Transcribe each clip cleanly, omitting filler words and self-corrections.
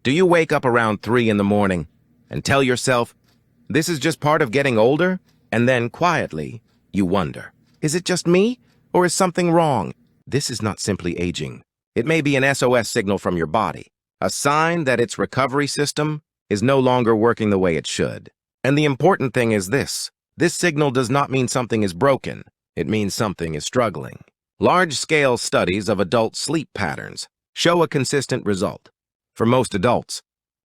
Do you wake up around 3 in the morning and tell yourself, this is just part of getting older? And then quietly, you wonder, is it just me or is something wrong? This is not simply aging. It may be an SOS signal from your body, a sign that its recovery system is no longer working the way it should. And the important thing is this signal does not mean something is broken. It means something is struggling. Large-scale studies of adult sleep patterns show a consistent result. For most adults,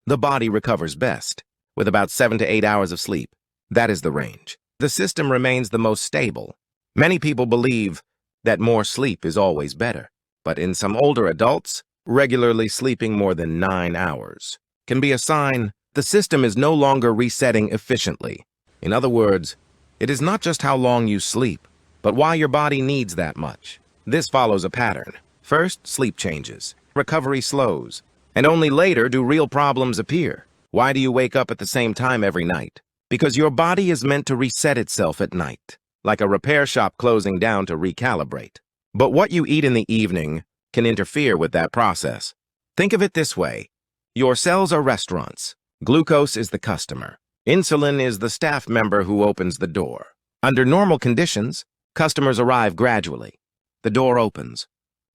the body recovers best with about 7 to 8 hours of sleep. That is the range. The system remains the most stable. Many people believe that more sleep is always better, but in some older adults, regularly sleeping more than 9 hours can be a sign the system is no longer resetting efficiently. In other words, it is not just how long you sleep, but why your body needs that much. This follows a pattern. First, sleep changes, recovery slows, and only later do real problems appear. Why do you wake up at the same time every night? Because your body is meant to reset itself at night, like a repair shop closing down to recalibrate. But what you eat in the evening can interfere with that process. Think of it this way. Your cells are restaurants. Glucose is the customer. Insulin is the staff member who opens the door. Under normal conditions, customers arrive gradually. The door opens.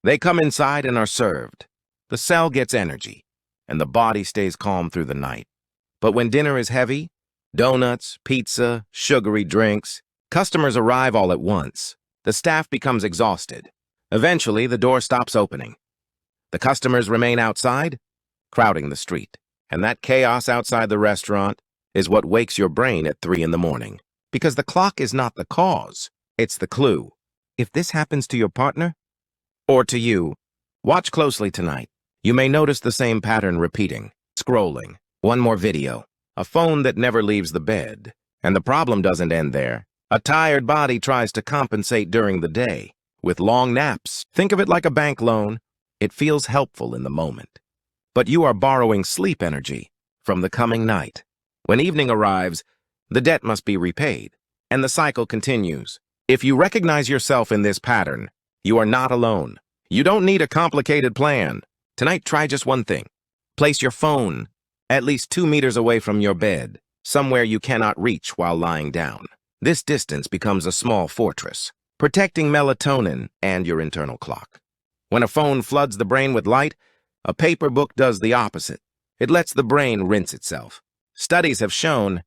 They come inside and are served. The cell gets energy, and the body stays calm through the night. But when dinner is heavy, donuts, pizza, sugary drinks, customers arrive all at once. The staff becomes exhausted. Eventually, the door stops opening. The customers remain outside, crowding the street. And that chaos outside the restaurant is what wakes your brain at 3 in the morning. Because the clock is not the cause, it's the clue. If this happens to your partner, or to you, watch closely tonight. You may notice the same pattern repeating. Scrolling, one more video, a phone that never leaves the bed. And the problem doesn't end there. A tired body tries to compensate during the day with long naps. Think of it like a bank loan. It feels helpful in the moment. But you are borrowing sleep energy from the coming night. When evening arrives, the debt must be repaid, and the cycle continues. If you recognize yourself in this pattern, you are not alone. You don't need a complicated plan. Tonight, try just one thing. Place your phone at least 2 meters away from your bed, somewhere you cannot reach while lying down. This distance becomes a small fortress, protecting melatonin and your internal clock. When a phone floods the brain with light, a paper book does the opposite. It lets the brain rinse itself. Studies have shown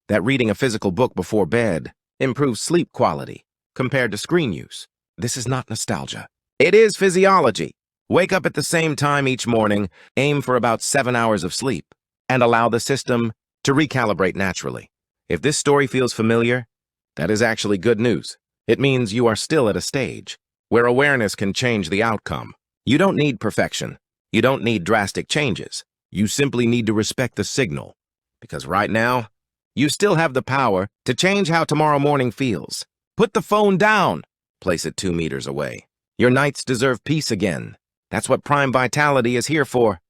that reading a physical book before bed improves sleep quality compared to screen use. This is not nostalgia. It is physiology. Wake up at the same time each morning, aim for about 7 hours of sleep, and allow the system to recalibrate naturally. If this story feels familiar, that is actually good news. It means you are still at a stage where awareness can change the outcome. You don't need perfection. You don't need drastic changes. You simply need to respect the signal. Because right now, you still have the power to change how tomorrow morning feels. Put the phone down. Place it 2 meters away. Your nights deserve peace again. That's what Prime Vitality is here for.